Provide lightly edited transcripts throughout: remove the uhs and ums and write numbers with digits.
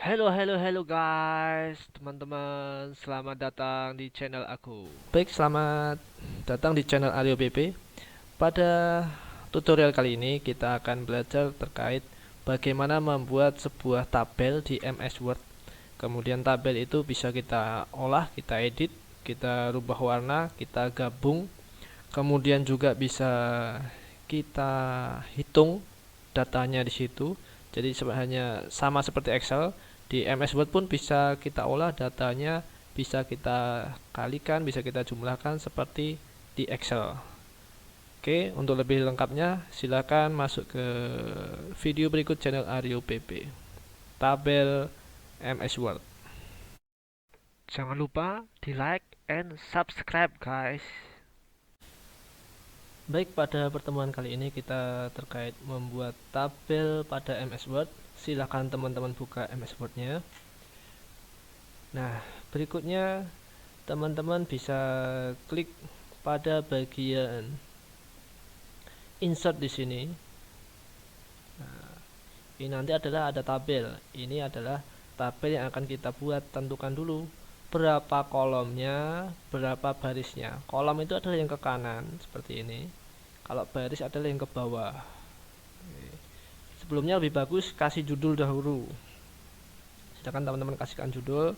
Halo guys, teman-teman, selamat datang di channel aku. Baik, selamat datang di channel Aryo BP. Pada tutorial kali ini kita akan belajar terkait bagaimana membuat sebuah tabel di MS Word. Kemudian tabel itu bisa kita olah, kita edit, kita rubah warna, kita gabung. Kemudian juga bisa kita hitung datanya di situ. Jadi sebenarnya sama seperti Excel, di MS Word pun bisa kita olah datanya, bisa kita kalikan, bisa kita jumlahkan seperti di Excel. Oke, untuk lebih lengkapnya silakan masuk ke video berikut channel Aryo PP. Tabel MS Word. Jangan lupa di like and subscribe guys. Baik, pada pertemuan kali ini kita terkait membuat tabel pada MS Word. Silakan teman-teman buka MS Word-nya. Nah, berikutnya teman-teman bisa klik pada bagian insert di sini. Nah, ini nanti adalah ada tabel. Ini adalah tabel yang akan kita buat. Tentukan dulu berapa kolomnya, berapa barisnya. Kolom itu adalah yang ke kanan seperti ini. Kalau baris adalah yang ke bawah. Sebelumnya lebih bagus kasih judul dahulu. Silakan teman-teman kasihkan judul.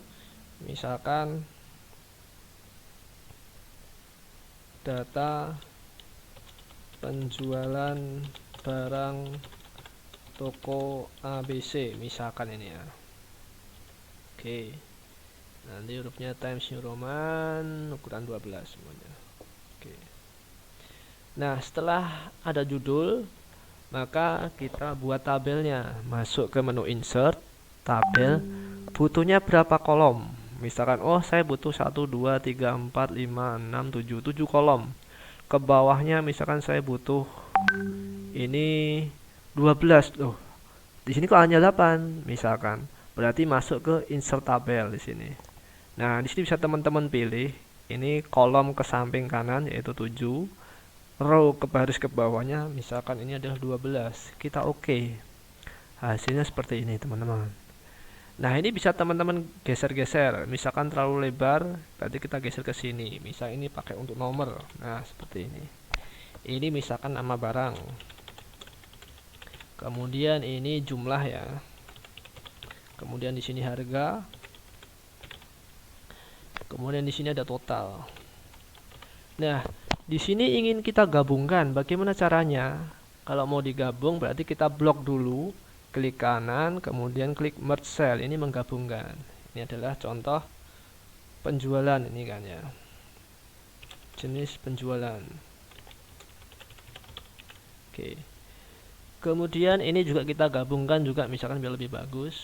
Misalkan data penjualan barang toko ABC, misalkan ini ya. Oke. Nanti hurufnya Times New Roman ukuran 12 semuanya. Oke. Nah, setelah ada judul, maka kita buat tabelnya. Masuk ke menu insert, tabel, butuhnya berapa kolom. Misalkan, oh saya butuh 1, 2, 3, 4, 5, 6, 7, 7 kolom. Ke bawahnya misalkan saya butuh ini 12. Loh, di sini kok hanya 8 misalkan. Berarti masuk ke insert tabel di sini. Nah, di sini bisa teman-teman pilih. Ini kolom ke samping kanan yaitu 7. Row ke baris ke bawahnya misalkan ini adalah 12. Kita oke. Hasilnya seperti ini, teman-teman. Nah, ini bisa teman-teman geser-geser. Misalkan terlalu lebar, berarti kita geser ke sini. Misal ini pakai untuk nomor. Nah, seperti ini. Ini misalkan nama barang. Kemudian ini jumlah ya. Kemudian di sini harga. Kemudian di sini ada total. Nah, di sini ingin kita gabungkan. Bagaimana caranya? Kalau mau digabung berarti kita blok dulu, klik kanan, kemudian klik merge cell. Ini menggabungkan. Ini adalah contoh penjualan ini kan ya. Jenis penjualan. Oke. Kemudian ini juga kita gabungkan juga misalkan biar lebih bagus.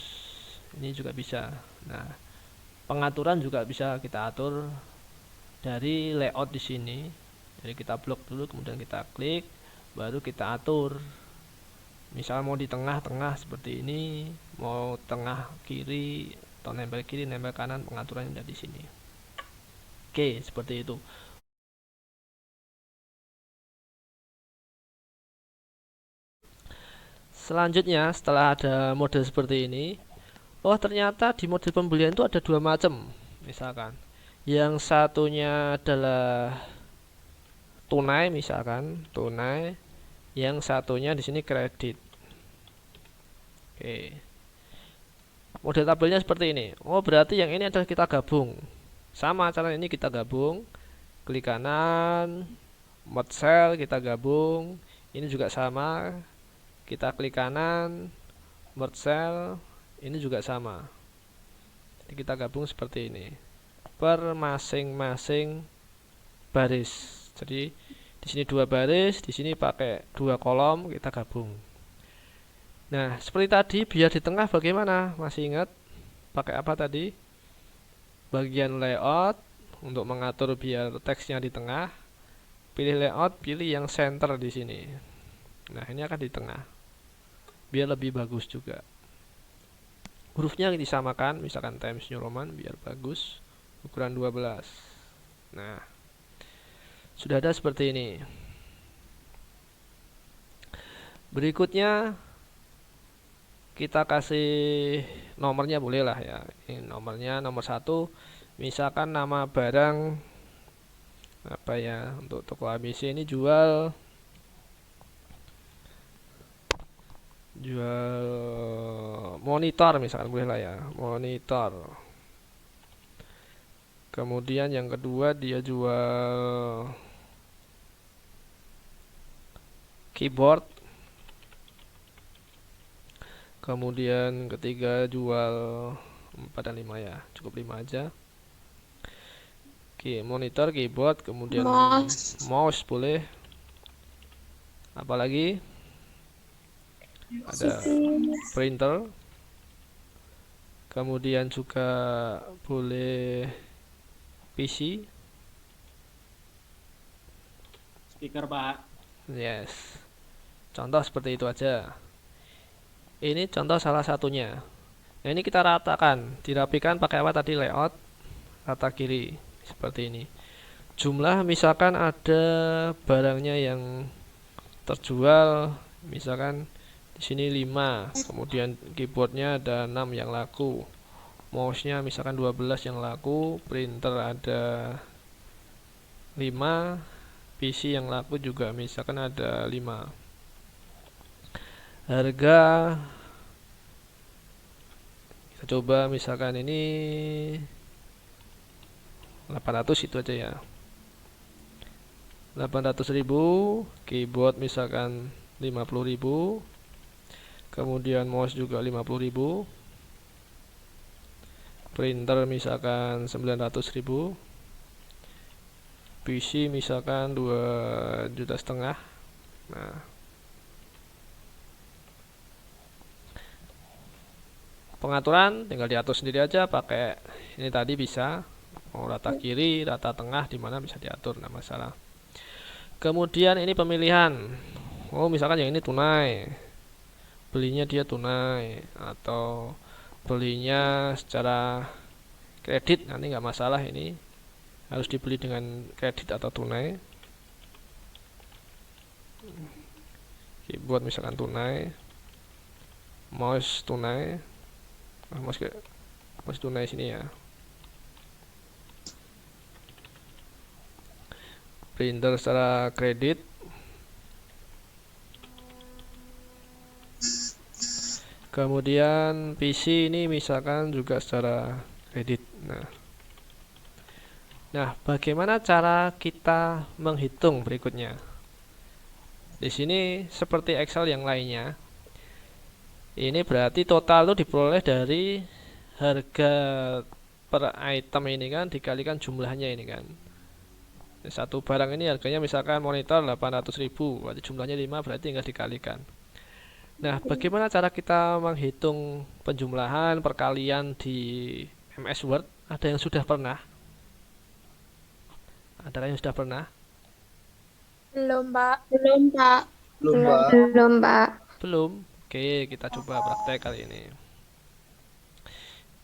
Ini juga bisa. Nah, pengaturan juga bisa kita atur dari layout di sini. Jadi kita blok dulu, kemudian kita klik, baru kita atur. Misal mau di tengah-tengah seperti ini, mau tengah kiri atau nempel kiri, nempel kanan, pengaturannya ada di sini. Oke, seperti itu. Selanjutnya, setelah ada model seperti ini, oh ternyata di model pembelian itu ada dua macam. Misalkan, yang satunya adalah tunai, misalkan tunai, yang satunya di sini kredit. Oke. Model tabelnya seperti ini. Oh, berarti yang ini adalah kita gabung. Sama cara ini kita gabung. Klik kanan, merge cell kita gabung. Ini juga sama. Kita klik kanan, merge cell. Ini juga sama. Jadi kita gabung seperti ini. Per masing-masing baris. Jadi di sini dua baris, di sini pakai dua kolom, kita gabung. Nah, seperti tadi, biar di tengah bagaimana? Masih ingat pakai apa tadi? Bagian layout untuk mengatur biar teksnya di tengah. Pilih layout, pilih yang center di sini. Nah, ini akan di tengah. Biar lebih bagus juga. Hurufnya disamakan, misalkan Times New Roman biar bagus. Ukuran 12. Nah, sudah ada seperti ini. kita kasih nomornya boleh lah ya. Ini nomornya nomor 1, misalkan nama barang apa ya, untuk toko ABC ini jual monitor misalkan, boleh lah ya, monitor. Kemudian yang kedua dia jual keyboard. Kemudian ketiga jual 4 dan 5 ya, cukup 5 aja. Oke, monitor, keyboard, kemudian mouse boleh. Apalagi ada printer, kemudian juga boleh PC, Speaker, Pak. yes. Contoh seperti itu aja. Ini contoh salah satunya. Nah, ini kita ratakan, dirapikan pakai apa tadi, layout rata kiri seperti ini. Jumlah misalkan ada barangnya yang terjual, misalkan di sini 5, kemudian keyboardnya ada 6 yang laku, mouse-nya misalkan 12 yang laku, printer ada 5, PC yang laku juga misalkan ada 5. Harga kita coba misalkan ini 800, itu aja ya, 800.000. Keyboard misalkan 50.000, kemudian mouse juga 50.000, printer misalkan 900.000, PC misalkan 2,5 juta. Nah, pengaturan tinggal diatur sendiri aja pakai ini tadi, bisa mau rata kiri, rata tengah, dimana bisa diatur, nggak masalah. Kemudian ini pemilihan, oh misalkan yang ini tunai, belinya dia tunai, atau belinya secara kredit, nanti nggak masalah, ini harus dibeli dengan kredit atau tunai. Keyboard misalkan tunai, mouse tunai, mouse tunai sini ya. Printer secara kredit. Kemudian PC ini misalkan juga secara kredit. Nah, bagaimana cara kita menghitung berikutnya? Di sini seperti Excel yang lainnya. Ini berarti total itu diperoleh dari harga per item ini kan, dikalikan jumlahnya ini kan. Satu barang ini harganya misalkan monitor 800.000, berarti jumlahnya 5, berarti tinggal dikalikan. Nah, bagaimana cara kita menghitung penjumlahan perkalian di MS Word? Ada yang sudah pernah? Ada yang sudah pernah? Belum, Pak. Belum. Oke, kita coba praktek kali ini.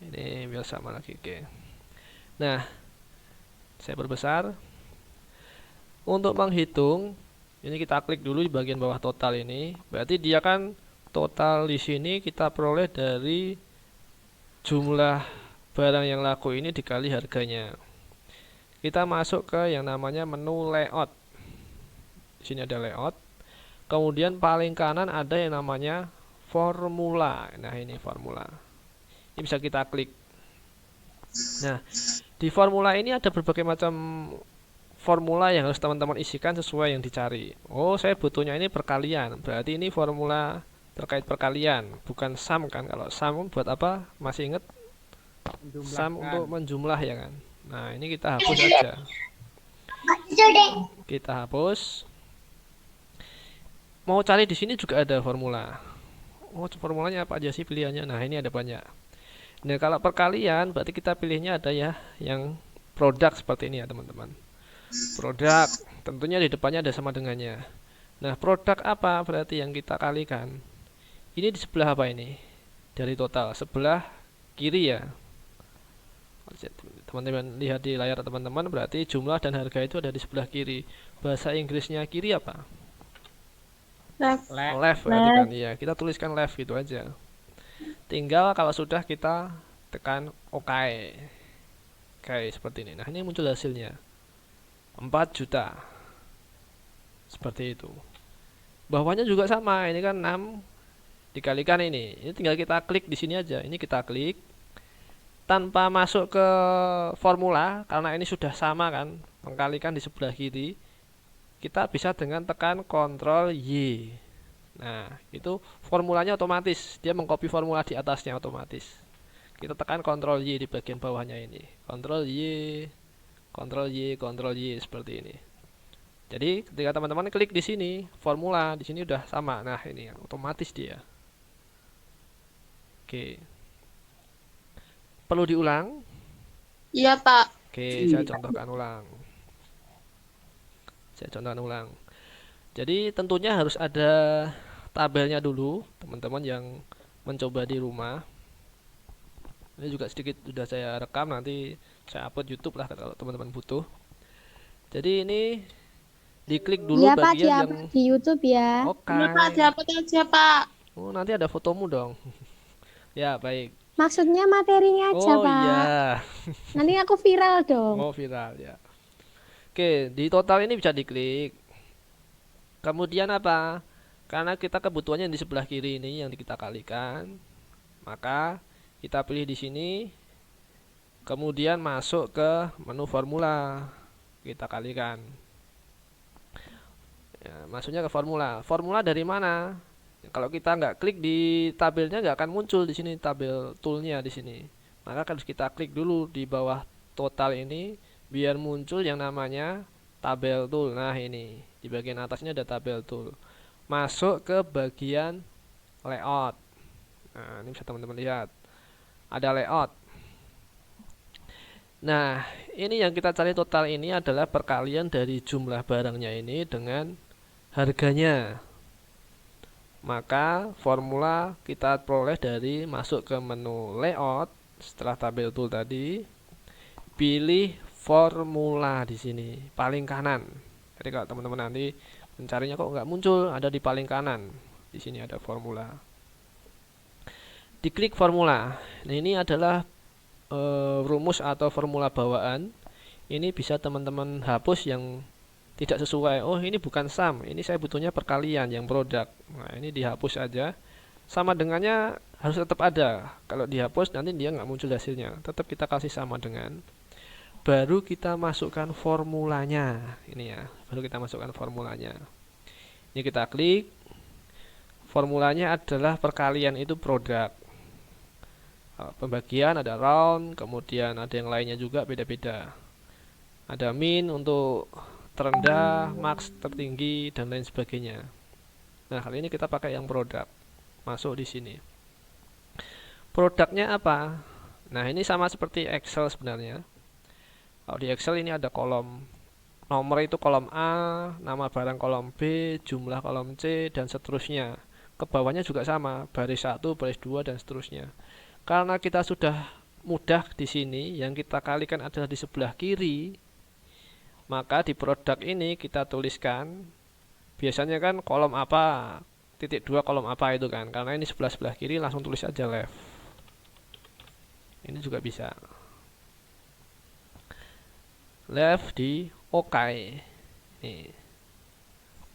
Ini biar sama lagi, oke. Nah, saya perbesar. Untuk menghitung, ini kita klik dulu di bagian bawah total ini. Berarti dia kan total di sini kita peroleh dari jumlah barang yang laku ini dikali harganya. Kita masuk ke yang namanya menu layout. Di sini ada layout. Kemudian paling kanan ada yang namanya formula. Nah, ini formula. Ini bisa kita klik. Nah, di formula ini ada berbagai macam formula yang harus teman-teman isikan sesuai yang dicari. Oh, saya butuhnya ini perkalian. Berarti ini formula terkait perkalian, bukan sum kan. Kalau sum buat apa? Masih ingat? Sum untuk menjumlah ya kan. Nah, ini kita hapus aja. Kita hapus. Mau cari di sini juga ada formula. Oh, formulanya apa aja sih pilihannya? Nah, ini ada banyak. Nah, kalau perkalian berarti kita pilihnya ada ya yang produk seperti ini ya, teman-teman. Produk, tentunya di depannya ada sama dengannya. Nah, produk apa berarti yang kita kalikan? Ini di sebelah apa ini? Dari total, sebelah kiri ya. Teman-teman lihat di layar teman-teman, berarti jumlah dan harga itu ada di sebelah kiri. Bahasa Inggrisnya kiri apa? Left. Left berarti kan, iya. Kita tuliskan left gitu aja. Tinggal kalau sudah kita tekan OK. Oke, seperti ini. Nah, ini muncul hasilnya. 4 juta. Seperti itu. Bawahnya juga sama. Ini kan 6 dikalikan ini. Ini tinggal kita klik di sini aja. Ini kita klik tanpa masuk ke formula karena ini sudah sama kan, mengkalikan di sebelah kiri. Kita bisa dengan tekan Ctrl Y. Nah, itu formulanya otomatis. Dia mengcopy formula di atasnya otomatis. Kita tekan Ctrl Y di bagian bawahnya ini. Ctrl Y, Ctrl Y, Ctrl Y seperti ini. Jadi ketika teman-teman klik di sini, formula di sini udah sama. Nah, ini otomatis dia. Oke. Perlu diulang? Iya, Pak. Oke, saya contohkan ulang. Jadi tentunya harus ada tabelnya dulu, teman-teman yang mencoba di rumah. Ini juga sedikit sudah saya rekam, nanti saya upload YouTube lah kalau teman-teman butuh. Jadi ini diklik dulu Iya Pak, bagian yang di-upload di YouTube ya. Oke. Iya, Pak. Diupload aja, Pak. Oh, nanti ada fotomu dong. Ya, baik. Maksudnya materinya aja Oh Pak. iya. Nanti aku viral dong. Oh, viral ya. Oke, di total ini bisa diklik. Kemudian apa? Karena kita kebutuhannya di sebelah kiri ini yang kita kalikan, maka kita pilih di sini. Kemudian masuk ke menu formula. Kita kalikan. Ya, masuknya ke formula. Formula dari mana? Kalau kita nggak klik di tabelnya nggak akan muncul di sini tabel toolnya di sini. Maka harus kita klik dulu di bawah total ini biar muncul yang namanya tabel tool. Nah, ini di bagian atasnya ada tabel tool. Masuk ke bagian layout. Nah, ini bisa teman-teman lihat. Ada layout. Nah, ini yang kita cari total ini adalah perkalian dari jumlah barangnya ini dengan harganya. Maka formula kita peroleh dari masuk ke menu layout setelah tabel tool tadi, pilih formula di sini paling kanan. Jadi kalau teman-teman nanti mencarinya kok nggak muncul, ada di paling kanan. Di sini ada formula. Diklik formula. Nah, ini adalah rumus atau formula bawaan. Ini bisa teman-teman hapus yang tidak sesuai. Oh, ini bukan sum, ini saya butuhnya perkalian yang produk. Nah, ini dihapus aja. Sama dengannya harus tetap ada. Kalau dihapus nanti dia nggak muncul hasilnya. Tetap kita kasih sama dengan. Baru kita masukkan formulanya. Ini ya, baru kita masukkan formulanya. Ini kita klik. Formulanya adalah perkalian itu produk. Pembagian ada round, kemudian ada yang lainnya juga beda-beda. Ada min untuk terendah, max tertinggi, dan lain sebagainya. Nah, kali ini kita pakai yang produk. Masuk di sini. Produknya apa? Nah, ini sama seperti Excel sebenarnya. Kalau di Excel ini ada kolom nomor itu kolom A, nama barang kolom B, jumlah kolom C, dan seterusnya. Ke bawahnya juga sama, baris 1, baris 2, dan seterusnya. Karena kita sudah mudah di sini, yang kita kalikan adalah di sebelah kiri, maka di produk ini kita tuliskan, biasanya kan kolom apa, titik 2 kolom apa itu kan, karena ini sebelah kiri langsung tulis aja left. Ini juga bisa. Left di OK. Nih.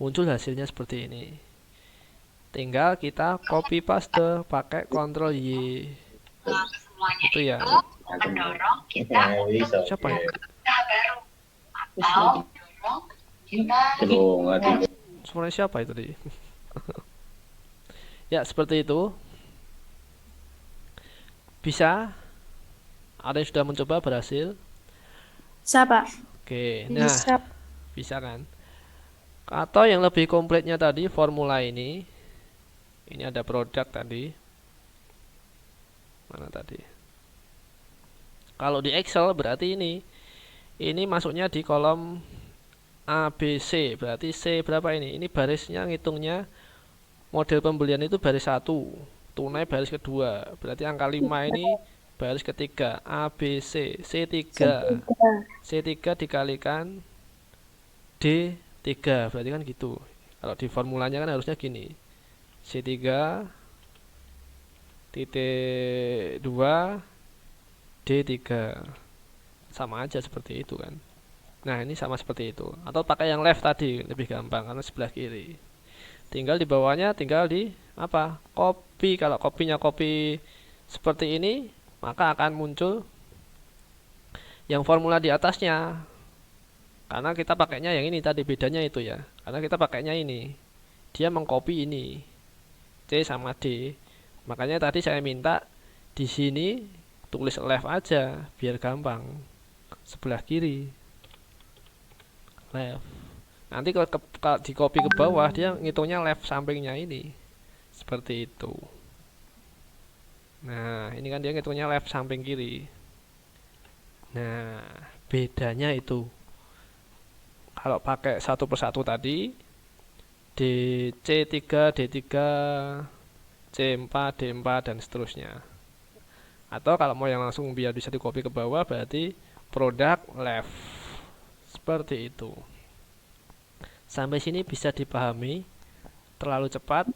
Muncul hasilnya seperti ini. Tinggal kita copy paste pakai Ctrl Y. Itu ya. Mendorong kita Siapa ya? atau mendorong kita Suara siapa itu tadi? Ya, seperti itu. Bisa. Ada yang sudah mencoba berhasil? Siapa? Oke, nah Bisa. bisa kan? Atau yang lebih komplitnya tadi formula ini ada produk tadi. Mana tadi? Kalau di Excel berarti ini masuknya di kolom ABC, berarti C berapa ini? Ini barisnya ngitungnya model pembelian itu baris 1, tunai baris kedua, berarti angka 5 ini baris ketiga, ABC, C3 dikalikan D3, berarti kan gitu. Kalau di formulanya kan harusnya gini, C3 titik 2 D3, sama aja seperti itu kan. Nah ini sama seperti itu, atau pakai yang left tadi lebih gampang karena sebelah kiri. Tinggal di bawahnya tinggal di apa, copy. Kalau kopinya copy seperti ini, maka akan muncul yang formula di atasnya. Karena kita pakainya yang ini tadi, bedanya itu ya. Karena kita pakainya ini, dia mengcopy ini C sama D. Makanya tadi saya minta di sini tulis left aja biar gampang. Sebelah kiri left. Nanti kalau di copy ke bawah dia ngitungnya left sampingnya ini. Seperti itu. Nah, ini kan dia ngitungnya left samping kiri. Nah, bedanya itu. Kalau pakai satu persatu tadi, C3, D3, C4, D4 dan seterusnya. Atau kalau mau yang langsung biar bisa di copy ke bawah, berarti produk left. Seperti itu. Sampai sini bisa dipahami? Terlalu cepat?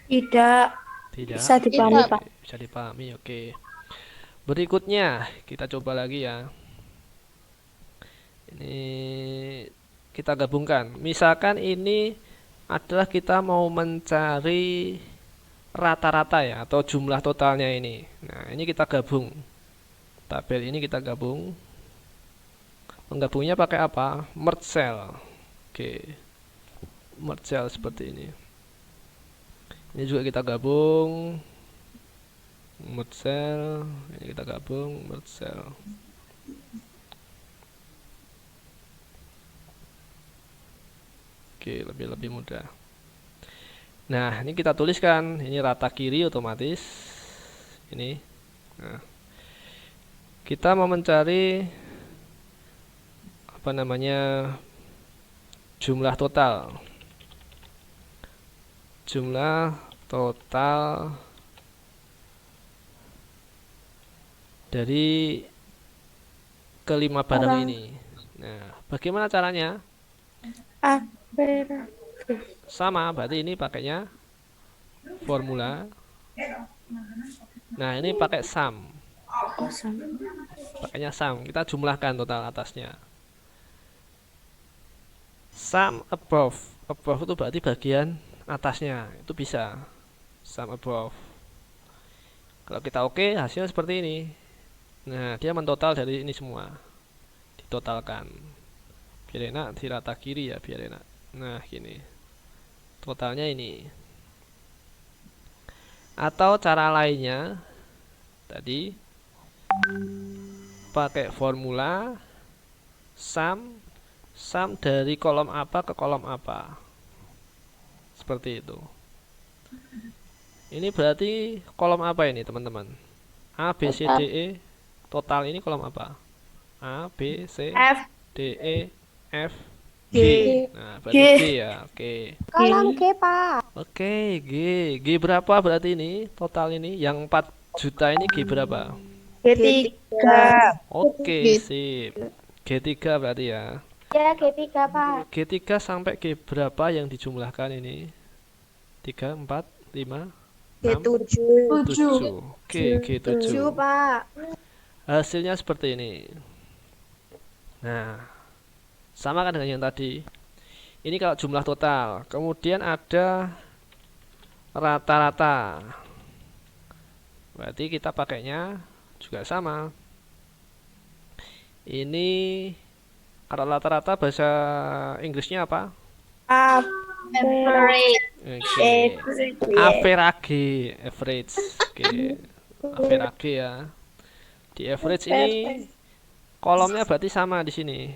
Tidak. Tidak. Bisa dipahami, Oke, Pak. bisa dipahami, oke. Berikutnya kita coba lagi ya. Ini kita gabungkan. Misalkan ini adalah kita mau mencari rata-rata ya, atau jumlah totalnya ini. Nah, ini kita gabung. Tabel ini kita gabung. Menggabungnya pakai apa? Merge cell. Oke. Merge cell seperti ini. Ini juga kita gabung. Merge cell. Ini kita gabung. Merge cell. Oke, lebih mudah. Nah, ini kita tuliskan. Ini rata kiri otomatis. Ini. Nah, kita mau mencari apa namanya, jumlah total. Jumlah total dari kelima barang ini. Nah, bagaimana caranya? Sama, berarti ini pakainya formula. Nah, ini pakai sum. Pakainya sum. Kita jumlahkan total atasnya. Sum above. Above itu berarti bagian atasnya. Itu bisa. Sum above. Kalau kita oke, hasilnya seperti ini. Nah, dia mentotal dari ini semua. Ditotalkan. Biar enak, di rata kiri ya, biar enak. Nah, gini. Totalnya ini. Atau cara lainnya, tadi pakai formula sum dari kolom apa ke kolom apa, seperti itu. Ini berarti kolom apa ini teman-teman? A, B, C, D, E. Total ini kolom apa? A, B, C, F, D, E, F, G. G. Nah, berarti G ya. Oke. Kolom G, Pak. Oke, G. G berapa berarti ini? Total ini yang 4 juta ini G berapa? G3. Oke, sip. G3 berarti ya. Ya, G3, Pak. G3 sampai G berapa yang dijumlahkan ini? 3, 4, 5, 6, G7. 7. Oke, G7. 7, Pak. Hasilnya seperti ini. Nah, sama kan dengan yang tadi. Ini kalau jumlah total. Kemudian ada rata-rata. Berarti kita pakainya juga sama. Ini kalau rata-rata bahasa Inggrisnya apa? Average. Oke. Average. Oke. Average ya. Di average ini kolomnya berarti sama di sini.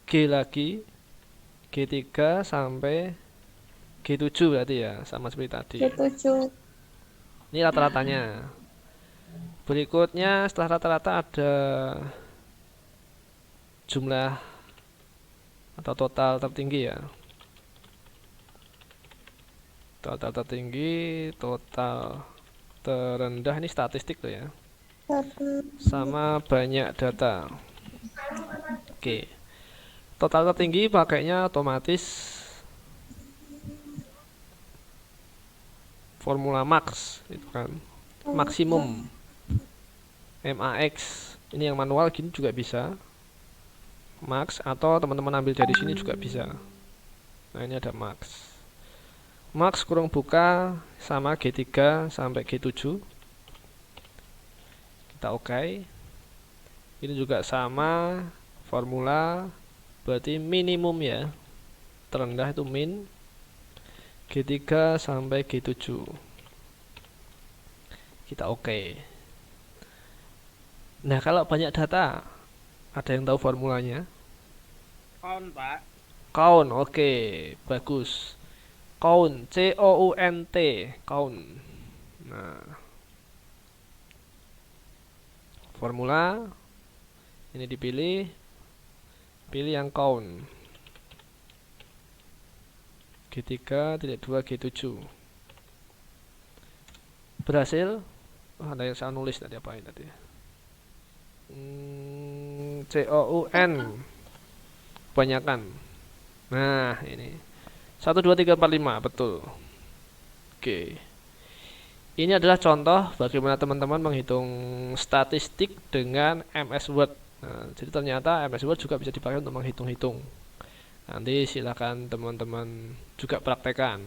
G lagi. G3 sampai G7 berarti ya, sama seperti tadi. G7. Ini rata-ratanya. Berikutnya setelah rata-rata ada jumlah atau total tertinggi ya. Total tertinggi, total terendah, ini statistik tuh ya. Sama banyak data. Oke. Total tertinggi pakainya otomatis formula max itu kan. maksimum max. Ini yang manual gini juga bisa, max, atau teman-teman ambil dari sini juga bisa. Nah ini ada max. Max kurung buka sama G3 sampai G7. Kita oke. Ini juga sama formula, berarti minimum ya, terendah itu min, G3 sampai G7. Kita oke. Nah kalau banyak data, ada yang tahu formulanya? Count, Pak. Count, oke, bagus. Count, C-O-U-N-T, count. Nah, formula ini dipilih, pilih yang count. G3, tidak 2, G7. Berhasil. Oh, ada yang saya nulis tadi, apain tadi? C-O-U-N, kebanyakan. Nah ini 1, 2, 3, 4, 5, betul. Oke. Ini adalah contoh bagaimana teman-teman menghitung statistik dengan MS Word. Nah, jadi ternyata MS Word juga bisa dipakai untuk menghitung-hitung. Nanti silakan teman-teman juga praktekkan.